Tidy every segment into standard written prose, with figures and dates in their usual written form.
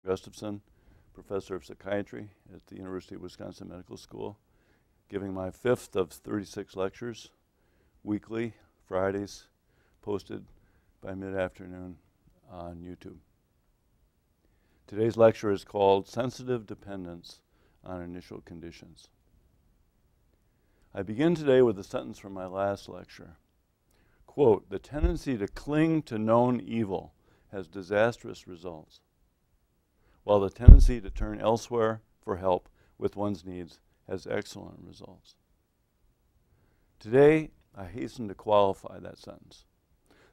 Gustafson, professor of psychiatry at the University of Wisconsin Medical School, giving my 5th of 36 lectures weekly, Fridays, posted by mid-afternoon on YouTube. Today's lecture is called Sensitive Dependence on Initial Conditions. I begin today with a sentence from my last lecture. Quote, "The tendency to cling to known evil has disastrous results, while the tendency to turn elsewhere for help with one's needs has excellent results." Today, I hasten to qualify that sentence.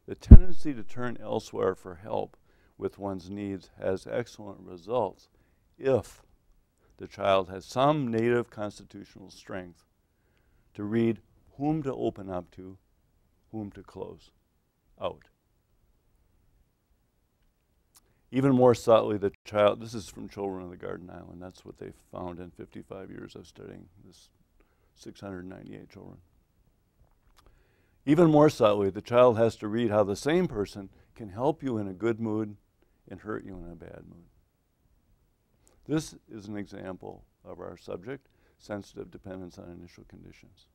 The tendency to turn elsewhere for help with one's needs has excellent results if the child has some native constitutional strength to read whom to open up to, whom to close out. Even more subtly, the child, this is from Children of the Garden Island, that's what they found in 55 years of studying this 698 children. Even more subtly, the child has to read how the same person can help you in a good mood and hurt you in a bad mood. This is an example of our subject, sensitive dependence on initial conditions.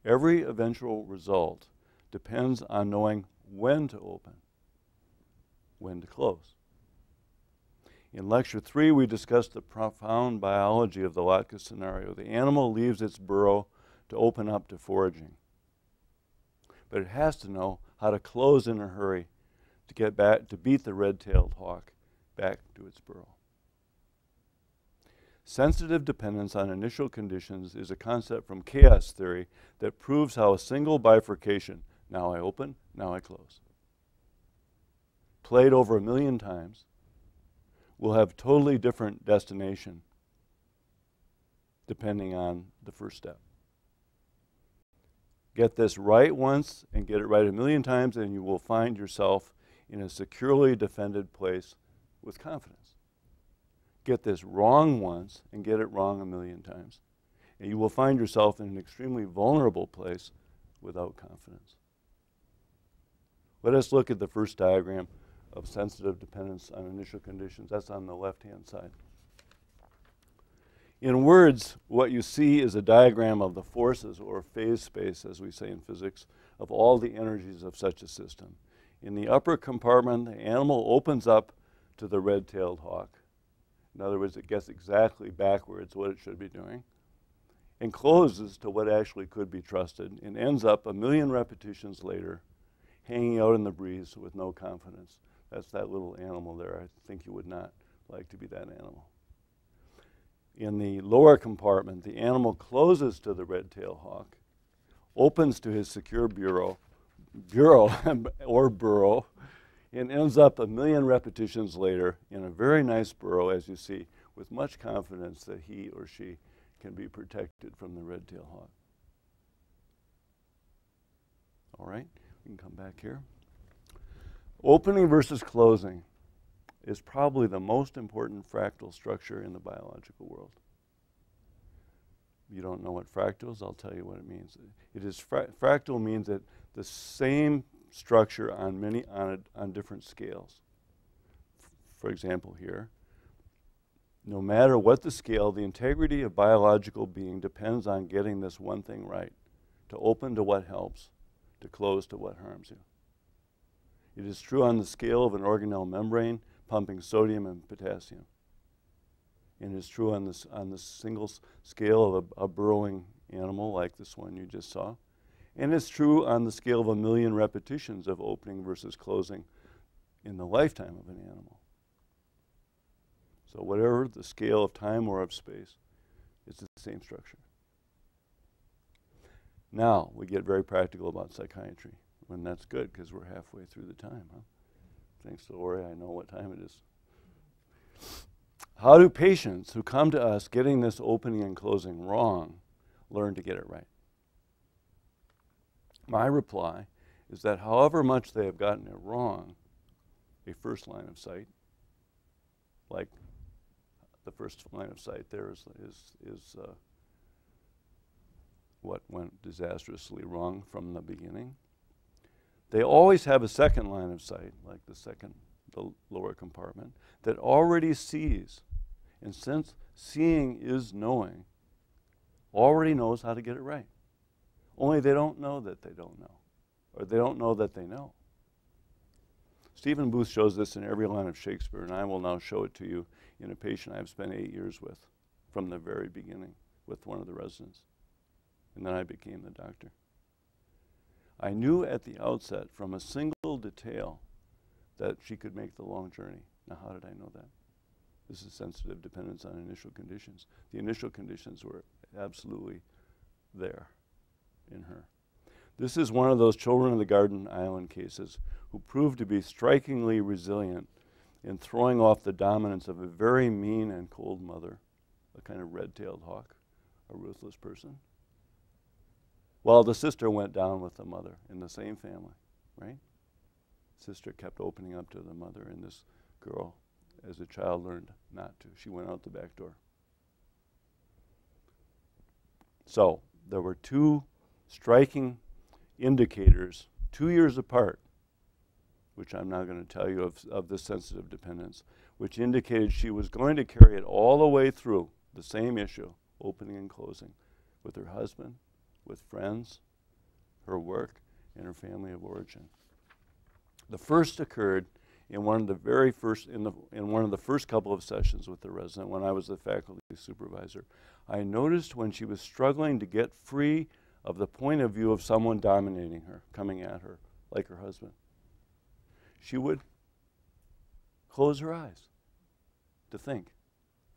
Every eventual result depends on knowing when to open, when to close. In Lecture 3, we discussed the profound biology of the Latka scenario. The animal leaves its burrow to open up to foraging, but it has to know how to close in a hurry to get back, to beat the red-tailed hawk back to its burrow. Sensitive dependence on initial conditions is a concept from chaos theory that proves how a single bifurcation, now I open, now I close, played over 1,000,000 times, will have totally different destination depending on the first step. Get this right once and get it right 1,000,000 times, and you will find yourself in a securely defended place with confidence. Get this wrong once and get it wrong 1,000,000 times, and you will find yourself in an extremely vulnerable place without confidence. Let us look at the first diagram of sensitive dependence on initial conditions. That's on the left-hand side. In words, what you see is a diagram of the forces, or phase space, as we say in physics, of all the energies of such a system. In the upper compartment, the animal opens up to the red-tailed hawk. In other words, it gets exactly backwards what it should be doing, and closes to what actually could be trusted, and ends up 1,000,000 repetitions later, hanging out in the breeze with no confidence. That's that little animal there. I think you would not like to be that animal. In the lower compartment, the animal closes to the red-tailed hawk, opens to his secure burrow, and ends up 1,000,000 repetitions later in a very nice burrow, as you see, with much confidence that he or she can be protected from the red-tailed hawk. All right, we can come back here. Opening versus closing is probably the most important fractal structure in the biological world. You don't know what fractal is, I'll tell you what it means. It is fractal means that the same structure on different scales. For example here, no matter what the scale, the integrity of biological being depends on getting this one thing right, to open to what helps, to close to what harms you. It is true on the scale of an organelle membrane pumping sodium and potassium. And it is true on the single scale of a burrowing animal like this one you just saw. And it's true on the scale of 1,000,000 repetitions of opening versus closing in the lifetime of an animal. So whatever the scale of time or of space, it's the same structure. Now we get very practical about psychiatry. And that's good, because we're halfway through the time, huh? Thanks to Lori, I know what time it is. How do patients who come to us getting this opening and closing wrong learn to get it right? My reply is that however much they have gotten it wrong, a first line of sight, like the first line of sight there is what went disastrously wrong from the beginning. They always have a second line of sight, like the second the lower compartment, that already sees, and since seeing is knowing, already knows how to get it right. Only they don't know that they don't know, or they don't know that they know. Stephen Booth shows this in every line of Shakespeare, and I will now show it to you in a patient I've spent 8 years with from the very beginning with one of the residents. And then I became the doctor. I knew at the outset from a single detail that she could make the long journey. Now, how did I know that? This is sensitive dependence on initial conditions. The initial conditions were absolutely there in her. This is one of those children of the Garden Island cases who proved to be strikingly resilient in throwing off the dominance of a very mean and cold mother, a kind of red-tailed hawk, a ruthless person, while the sister went down with the mother in the same family, right? Sister kept opening up to the mother, and this girl, as a child, learned not to. She went out the back door. So there were two striking indicators 2 years apart, which I'm now going to tell you of the sensitive dependence, which indicated she was going to carry it all the way through the same issue, opening and closing, with her husband, with friends, her work, and her family of origin. The first occurred in one of the very first, in one of the first couple of sessions with the resident when I was the faculty supervisor. I noticed when she was struggling to get free of the point of view of someone dominating her, coming at her, like her husband, she would close her eyes to think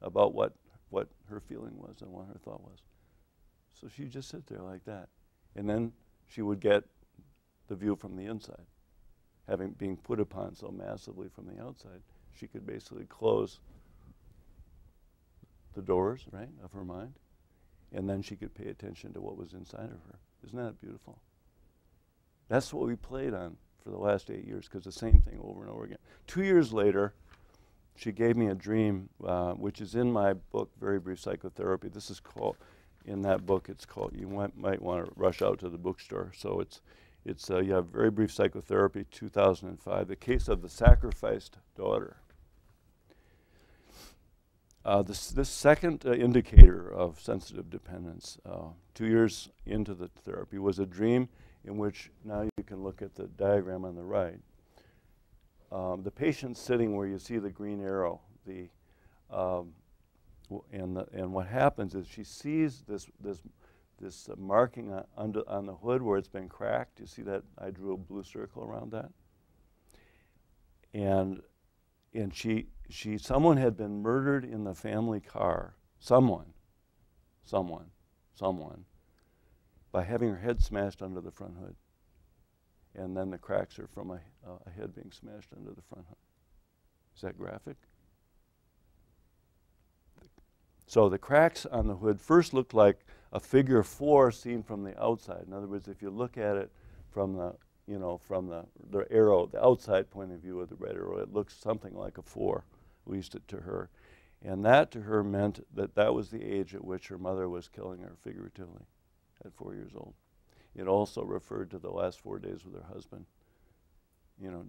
about what her feeling was and what her thought was. So she'd just sit there like that. And then she would get the view from the inside. Being put upon so massively from the outside, she could basically close the doors, right, of her mind, and then she could pay attention to what was inside of her. Isn't that beautiful? That's what we played on for the last 8 years, because the same thing over and over again. 2 years later, she gave me a dream, which is in my book, Very Brief Psychotherapy. This is called, in that book, it's called, you might want to rush out to the bookstore. So it's you have Very Brief Psychotherapy, 2005, the case of the sacrificed daughter. This second indicator of sensitive dependence, 2 years into the therapy, was a dream in which, now you can look at the diagram on the right, the patient's sitting where you see the green arrow, and what happens is she sees this marking on the hood where it's been cracked. You see that? I drew a blue circle around that. And someone had been murdered in the family car. Someone, by having her head smashed under the front hood. And then the cracks are from a head being smashed under the front hood. Is that graphic? So the cracks on the hood first looked like a figure 4 seen from the outside. In other words, if you look at it from the arrow, the outside point of view of the red arrow, it looks something like a 4, at least to her. And that to her meant that that was the age at which her mother was killing her figuratively at 4 years old. It also referred to the last 4 days with her husband,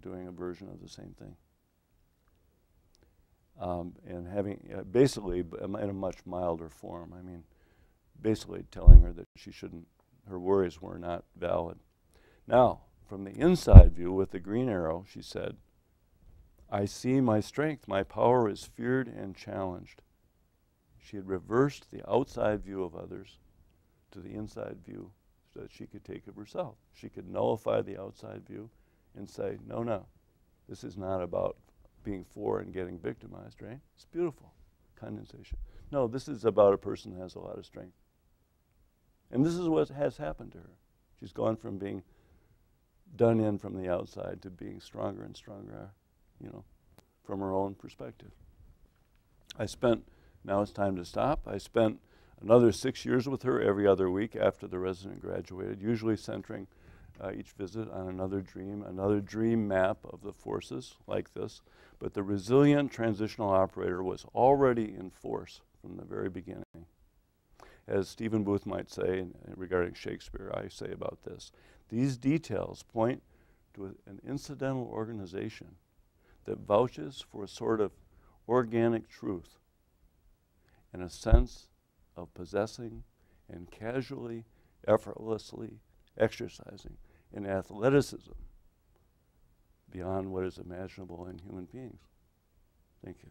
doing a version of the same thing. And having, basically, in a much milder form. I mean, basically telling her that her worries were not valid. Now, from the inside view with the green arrow, she said, I see my strength, my power is feared and challenged. She had reversed the outside view of others to the inside view so that she could take of herself. She could nullify the outside view and say, no, this is not about being for and getting victimized, right? It's beautiful, condensation. No, this is about a person who has a lot of strength. And this is what has happened to her. She's gone from being done in from the outside to being stronger and stronger, from her own perspective. Now it's time to stop. I spent another 6 years with her every other week after the resident graduated, usually centering each visit on another dream map of the forces like this. But the resilient transitional operator was already in force from the very beginning. As Stephen Booth might say regarding Shakespeare, I say about this, these details point to an incidental organization that vouches for a sort of organic truth and a sense of possessing and casually, effortlessly exercising an athleticism beyond what is imaginable in human beings. Thank you.